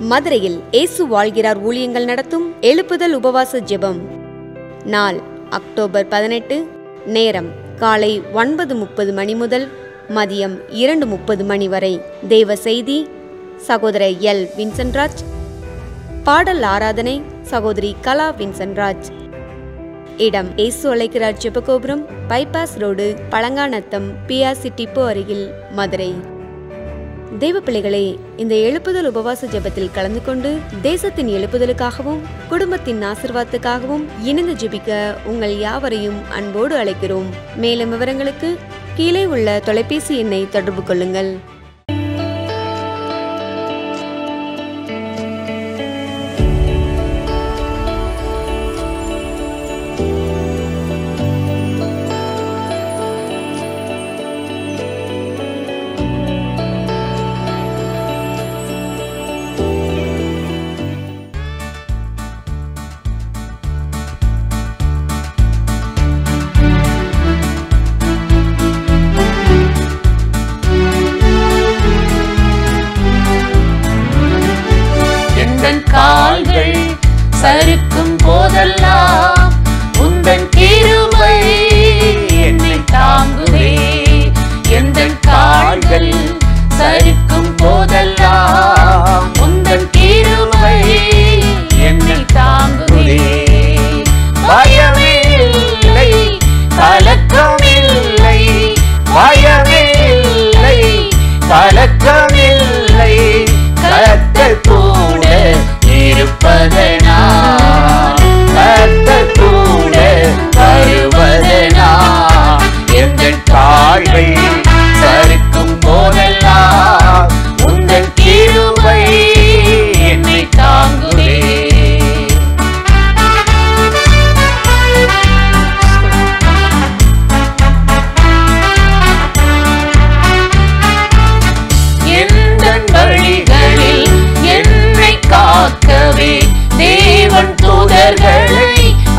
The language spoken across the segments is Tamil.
மதுரையில் இயேசு வாழ்கிறார் ஊழியங்கள் நடத்தும் எழுப்புதல் உபவாச ஜெபம். நாள் அக்டோபர் 18. நேரம் காலை 9:30 மணி முதல் மதியம் 2:30 மணி வரை. தேவ செய்தி சகோதரர் எல். வின்சென்ட்ராஜ். பாடல் ஆராதனை சகோதரி கலா வின்சென்ட்ராஜ். இடம் இயேசு அழைக்கிறார் Jebagopuram, bypass road, Palanganatham, PRC depot அருகில், மதுரை. தேவ பிள்ளைகளே, இந்த எழுப்புதல் உபவாச ஜெபத்தில் கலந்து கொண்டு தேசத்தின் எழுப்புதலுக்காகவும் குடும்பத்தின் ஆசீர்வாதத்துக்காகவும் இணைந்து ஜெபிக்க உங்கள் யாவரையும் அன்போடு அழைக்கிறோம். மேலும் விவரங்களுக்கு கீழே உள்ள தொலைபேசி எண்ணை தொடர்பு கொள்ளுங்கள். கால்கள் சறுக்கும் போதெல்லாம் உந்தன் கிருபை என்னை தாங்குதே. எந்தன் கால்கள் சறுக்கும் போதெல்லாம் உந்தன் கிருபை என்னை தாங்குதே. பயமே இல்லை, கலக்கமில்லை, பயமே இல்லை, கலக்கமில்லை, கர்த்தர் கூட இருப்பதனால், கர்த்தர் கூட வருவதனால், எந்தன் கால்கள் சறுக்கும் போதெல்லாம் உந்தன் கிருபை என்னை தாங்குதே. எந்தன் வழிகளில் என்னை காக்கவே தேவன் தூதர்களை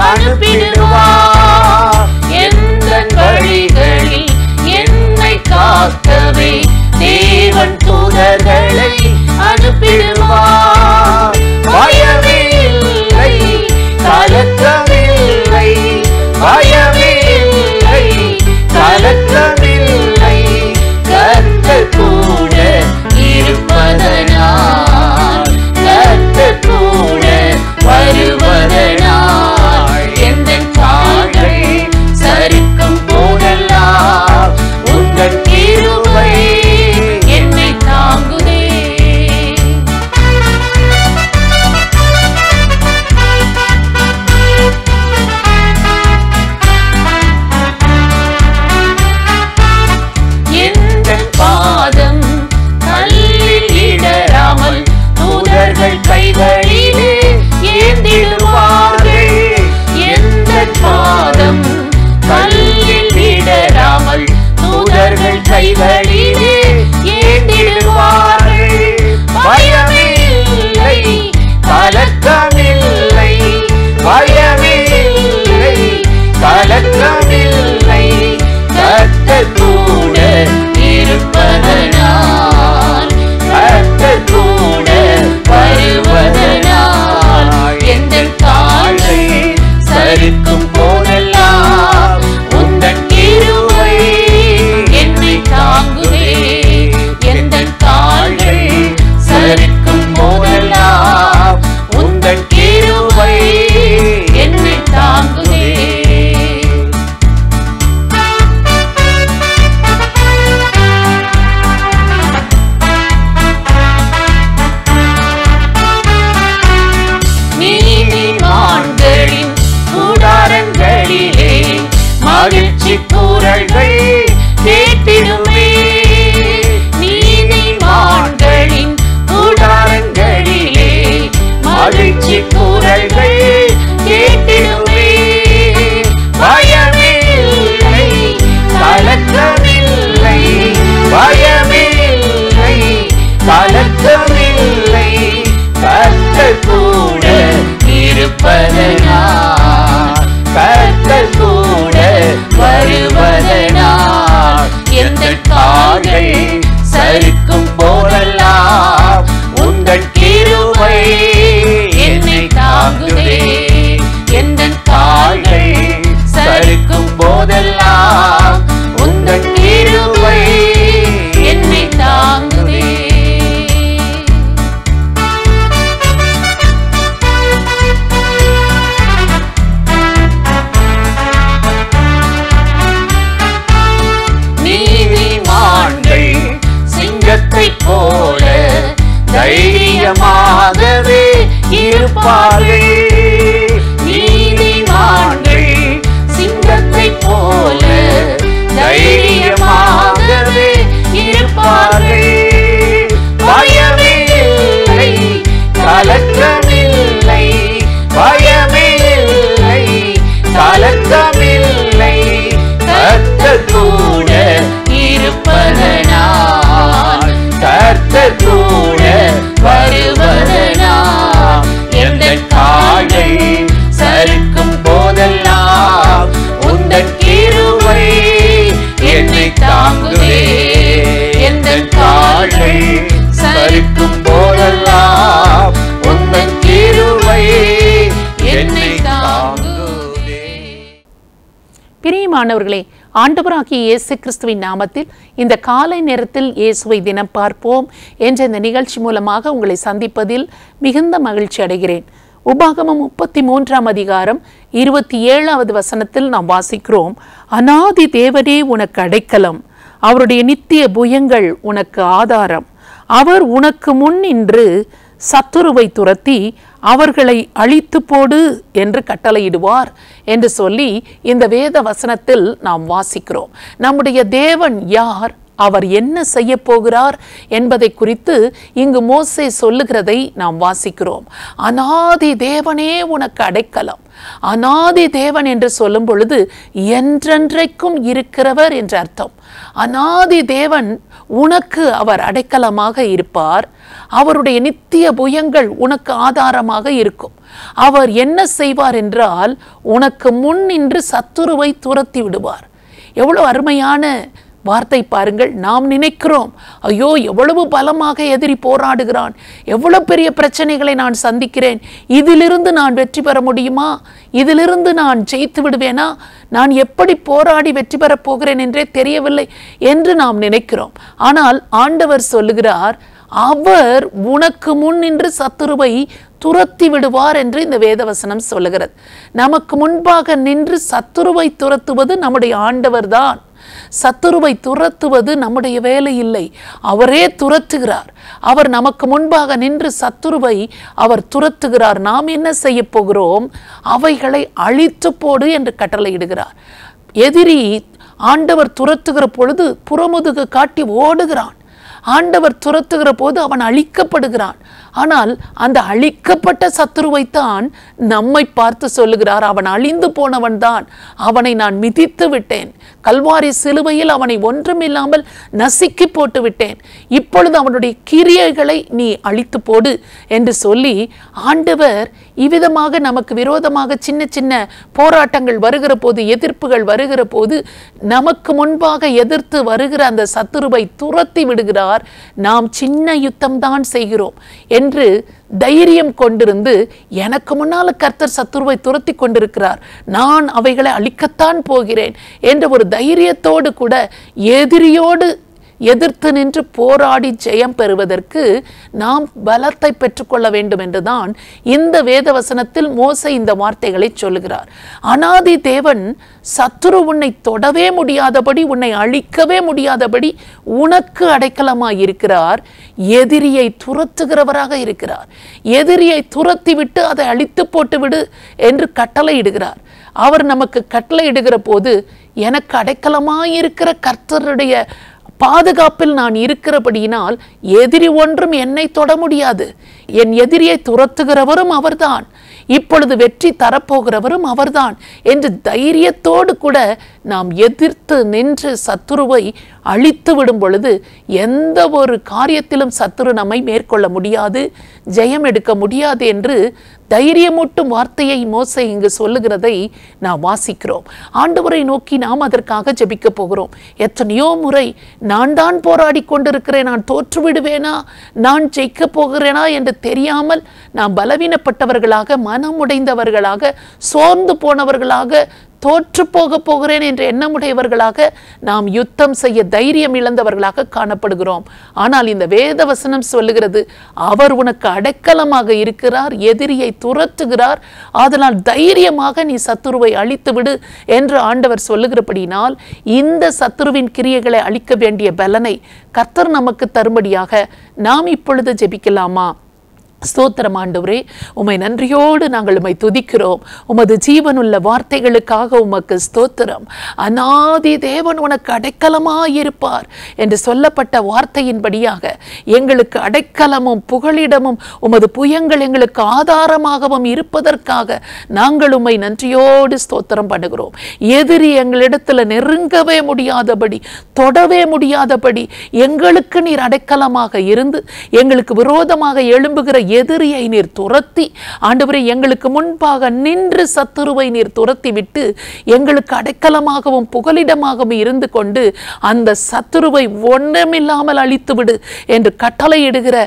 அனுப்பிடுவார். எந்தன் வழிகளில் என்னை காக்கவே தேவன் தூதர்களை அனுப்பிடுவார். பயமே இல்லை, கலக்கமில்லை, பயமே இல்லை, கலக்கமில்லை, கர்த்தர் கூட இருப்பதனால், கர்த்தர் கூட வருவதனால், எந்தன் கால்கள் சறுக்கும் போதெல்லாம் உந்தன் கிருபை என்னை தாங்குதே. எந்தன் பாதம் கல்லில் இடராமல் தூதர்கள் கைகளிலே ஏந்திடுவார்கள். எந்தன் பாதம் கல்லில் இடராமல் தூதர்கள் கைகளிலே ஏந்திடுவார்கள். பயமே இல்லை, கலக்கமில்லை, பயமே இல்லை, கலக்கமில்லை, கர்த்தர் கூட இருப்பதனால், கர்த்தர் கூட வருவதனால், எந்தன் கால்கள் சறுக்கும் போதெல்லாம் உந்தன் கிருபை என்னை தாங்குதே. எந்தன் கால்கள் சறுக்கும் போதெல்லாம் உந்தன் கிருபை என்னை தாங்குதே. நீதிமான்களின் கூடாரங்களிலே மகிழ்ச்சி கூறல்கள் கேட்டிடுமே. நீதிமான்களின் கூடாரங்களிலே மகிழ்ச்சி கூறல்கள் கேட்டிடுமே. பயமே இல்லை, கலக்கமில்லை, பயமே இல்லை, கலக்கமில்லை, கர்த்தர் கூட இருப்பதனால், கர்த்தர் கூட வருவதனால், எந்தன் கால்கள் சறுக்கும் போதெல்லாம் உந்தன் கிருபை தைரியமாகவே இருப்பார்கள். நீதிமான்கள் சிங்கத்தை போல தைரியமாகவே இருப்பார்கள். பயமே இல்லை, கலக்கமில்லை, பயமே இல்லை, கலக்கமில்லை, கர்த்தர் கூட இருப்பதனால், கர்த்தர் கூட வருவதனால், எந்த கால்கள் சறுக்கும் போதெல்லாம் உந்தன் கிருபை என்னை தாங்குதே. எந்த கால்கள் சறுக்கும் போதெல்லாம் உந்தன் கிருபை என்னை தாங்குதே. பிரியமானவர்களே, ஆண்டவராகிய இயேசு கிறிஸ்துவின் நாமத்தில் இந்த காலை நேரத்தில் இயேசுவை தினம் பார்ப்போம் என்ற இந்த நிகழ்ச்சி மூலமாக உங்களை சந்திப்பதில் மிகுந்த மகிழ்ச்சி அடைகிறேன். உபாகமம் 33 அதிகாரம் 27வது வசனத்தில் நாம் வாசிக்கிறோம், அநாதி தேவனே உனக்கு அடைக்கலம், அவருடைய நித்திய புயங்கள் உனக்கு ஆதாரம், அவர் உனக்கு முன் நின்று சத்துருவை துரத்தி அவர்களை அழித்து போடு என்று கட்டளையிடுவார் என்று சொல்லி இந்த வேத வசனத்தில் நாம் வாசிக்கிறோம். நம்முடைய தேவன் யார், அவர் என்ன செய்ய போகிறார் என்பதை குறித்து இங்கு மோசே சொல்லுகிறதை நாம் வாசிக்கிறோம். அநாதி தேவனே உனக்கு அடைக்கலம். அநாதி தேவன் என்று சொல்லும் பொழுது என்றென்றைக்கும் இருக்கிறவர் என்ற அர்த்தம். அநாதி தேவன் உனக்கு அவர் அடைக்கலமாக இருப்பார். அவருடைய நித்திய புயங்கள் உனக்கு ஆதாரமாக இருக்கும். அவர் என்ன செய்வார் என்றால் உனக்கு முன் நின்று சத்துருவை துரத்தி விடுவார். எவ்வளவு அருமையான வார்த்தை பாருங்கள். நாம் நினைக்கிறோம், ஐயோ எவ்வளவு பலமாக எதிரி போராடுகிறான், எவ்வளவு பெரிய பிரச்சனைகளை நான் சந்திக்கிறேன், இதிலிருந்து நான் வெற்றி பெற முடியுமா, இதிலிருந்து நான் ஜெயித்து விடுவேனா, நான் எப்படி போராடி வெற்றி பெறப் போகிறேன் என்றே தெரியவில்லை என்று நாம் நினைக்கிறோம். ஆனால் ஆண்டவர் சொல்லுகிறார், அவர் உனக்கு முன் நின்று சத்துருவை துரத்தி விடுவார் என்று இந்த வேதவசனம் சொல்லுகிறது. நமக்கு முன்பாக நின்று சத்துருவை துரத்துவது நம்முடைய ஆண்டவர் தான். சத்துருவை துரத்துவது நம்முடைய வேலை இல்லை, அவரே துரத்துகிறார். அவர் நமக்கு முன்பாக நின்று சத்துருவை அவர் துரத்துகிறார். நாம் என்ன செய்ய போகிறோம், அவைகளை அழித்து போடு என்று கட்டளையிடுகிறார். எதிரி ஆண்டவர் துரத்துகிற பொழுது புறமுதுகு காட்டி ஓடுகிறான். ஆண்டவர் துரத்துகிற போது அவன் அழிக்கப்படுகிறான். ஆனால் அந்த அழிக்கப்பட்ட சத்துருவைத்தான் நம்மை பார்த்து சொல்லுகிறார், அவன் அழிந்து போனவன் தான், அவனை நான் மிதித்து விட்டேன், கல்வாரி சிலுவையில் அவனை ஒன்றுமில்லாமல் நசுக்கி போட்டு விட்டேன், இப்பொழுது அவனுடைய கிரியைகளை நீ அழித்து போடு என்று சொல்லி ஆண்டவர் இவ்விதமாக நமக்கு விரோதமாக சின்ன சின்ன போராட்டங்கள் வருகிற போது, எதிர்ப்புகள் வருகிற போது நமக்கு முன்பாக எதிர்த்து வருகிற அந்த சத்துருவை துரத்தி விடுகிறார். நாம் சின்ன யுத்தம்தான் செய்கிறோம் என்று தைரியம் கொண்டிருந்து, எனக்கு முன்னால் கர்த்தர் சத்துருவை துரத்தி கொண்டிருக்கிறார், நான் அவைகளை அழிக்கத்தான் போகிறேன் என்ற ஒரு தைரியத்தோடு கூட எதிரியோடு எதிர்த்து நின்று போராடி ஜெயம் பெறுவதற்கு நாம் பலத்தை பெற்றுக்கொள்ள வேண்டும் என்றுதான் இந்த வேதவசனத்தில் மோசே இந்த வார்த்தைகளை சொல்லுகிறார். அநாதி தேவன் சத்துரு உன்னை தொடவே முடியாதபடி, உன்னை அழிக்கவே முடியாதபடி உனக்கு அடைக்கலமாய் இருக்கிறார். எதிரியை துரத்துகிறவராக இருக்கிறார். எதிரியை துரத்தி விட்டு அதை அழித்து போட்டு விடு என்று கட்டளையிடுகிறார். அவர் நமக்கு கட்டளையிடுகிற போது, எனக்கு அடைக்கலமாயிருக்கிற கர்த்தருடைய பாதுகாப்பில் நான் இருக்கிறபடியினால் எதிரி ஒன்றும் என்னை தொட முடியாது. என் எதிரியை துரத்துகிறவரும் அவர்தான், இப்பொழுது வெற்றி தரப்போகிறவரும் அவர்தான் என்று தைரியத்தோடு கூட நாம் எதிர்த்து நின்று சத்துருவை அழித்து விடும் பொழுது எந்த ஒரு காரியத்திலும் சத்துரு நம்மை மேற்கொள்ள முடியாது, ஜெயம் எடுக்க முடியாது என்று தைரியமூட்டும் வார்த்தையை மோசே இங்கு சொல்லுகிறதை நாம் வாசிக்கிறோம். ஆண்டவரை நோக்கி நாம் அதற்காக ஜெபிக்க போகிறோம். எத்தனையோ முறை நான் தான் போராடி கொண்டிருக்கிறேன், நான் தோற்று விடுவேனா, நான் ஜெயிக்க போகிறேனா என்று தெரியாமல் நாம் பலவீனப்பட்டவர்களாக, மனமுடைந்தவர்களாக, சோர்ந்து போனவர்களாக, தோற்று போக போகிறேன் என்ற எண்ணமுடையவர்களாக நாம் யுத்தம் செய்ய தைரியம் இழந்தவர்களாக காணப்படுகிறோம். ஆனால் இந்த வேத வசனம் சொல்லுகிறது, அவர் உனக்கு அடைக்கலமாக இருக்கிறார், எதிரியை துரத்துகிறார், அதனால் தைரியமாக நீ சத்துருவை அழித்து விடு என்று ஆண்டவர் சொல்லுகிறபடினால் இந்த சத்துருவின் கிரியைகளை அழிக்க வேண்டிய பலனை கர்த்தர் நமக்கு தரும்படியாக நாம் இப்பொழுது ஜெபிக்கலாமா? ஸ்தோத்திரம் ஆண்டவரே, உம்மை நன்றியோடு நாங்கள் உம்மை துதிக்கிறோம். உமது ஜீவனுள்ள வார்த்தைகளுக்காக உமக்கு ஸ்தோத்திரம். அநாதி தேவன் உனக்கு அடைக்கலமாயிருப்பார் என்று சொல்லப்பட்ட வார்த்தையின்படியாக எங்களுக்கு அடைக்கலமும் புகலிடமும் உமது புயங்கள் எங்களுக்கு ஆதாரமாகவும் இருப்பதற்காக நாங்கள் உம்மை நன்றியோடு ஸ்தோத்திரம் பண்ணுகிறோம். எதிரி எங்களிடத்துல நெருங்கவே முடியாதபடி, தொடவே முடியாதபடி எங்களுக்கு நீர் அடைக்கலமாக இருந்து எங்களுக்கு விரோதமாக எழும்புகிற எதிரியை நீர் துரத்தி, ஆண்டவரே, எங்களுக்கு முன்பாக நின்று சத்துருவை நீர் துரத்தி விட்டு எங்களுக்கு அடைக்கலமாகவும் புகலிடமாகவும் இருந்து கொண்டு அந்த சத்துருவை ஒன்றுமில்லாமல் அழித்து விடு என்று கட்டளையிடுகிற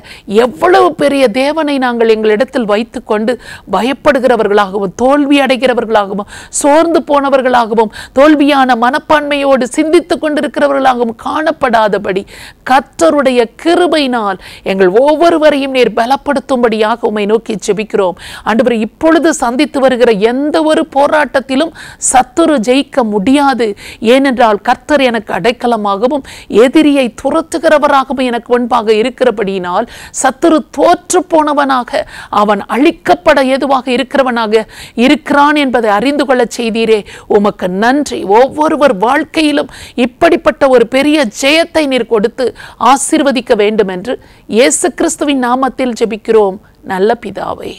எவ்வளவு பெரிய தேவனை நாங்கள் எங்களிடத்தில் வைத்து கொண்டு பயப்படுகிறவர்களாகவும் தோல்வி அடைகிறவர்களாகவும் சோர்ந்து போனவர்களாகவும் தோல்வியான மனப்பான்மையோடு சிந்தித்துக் கொண்டிருக்கிறவர்களாகவும் காணப்படாதபடி கர்த்தருடைய கிருபையினால் எங்கள் ஒவ்வொருவரையும் நீர் பலப்படுத்தும்படியாக உம்மை நோக்கி ஜெபிக்கிறோம். ஆண்டவரே, இப்பொழுது சந்தித்து வருகிற எந்த ஒரு போராட்டத்திலும் சத்துரு ஜெயிக்க முடியாது. ஏனென்றால் கர்த்தர் எனக்கு அடைக்கலமாகவும் எதிரியை துரத்துகிறவராகவும் எனக்கு முன்பாக இருக்கிறபடியினால் சத்துரு தோற்று போனவனாக, அவன் அழிக்கப்பட ஏதுவாக இருக்கிறவனாக இருக்கிறான் என்பதை அறிந்து கொள்ள செய்தீரே, உமக்கு நன்றி. ஒவ்வொருவர் வாழ்க்கையிலும் இப்படிப்பட்ட ஒரு பெரிய ஜெயத்தை நீர் கொடுத்து ஆசீர்வதிக்க வேண்டும் என்று இயேசு கிறிஸ்துவின் நாமத்தில் ஜெபிக்கிறோம் நல்ல பிதாவே,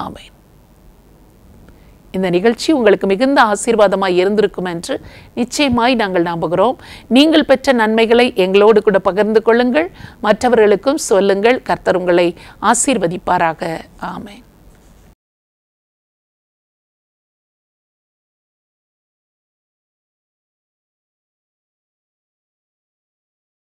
ஆமென். இந்த நிகழ்ச்சி உங்களுக்கு மிகுந்த ஆசீர்வாதமாய் இருந்திருக்கும் என்று நிச்சயமாய் நாங்கள் நம்புகிறோம். நீங்கள் பெற்ற நன்மைகளை எங்களோடு கூட பகிர்ந்து கொள்ளுங்கள், மற்றவர்களுக்கும் சொல்லுங்கள். கர்த்தர் உங்களை ஆசீர்வதிப்பாராக. ஆமென்.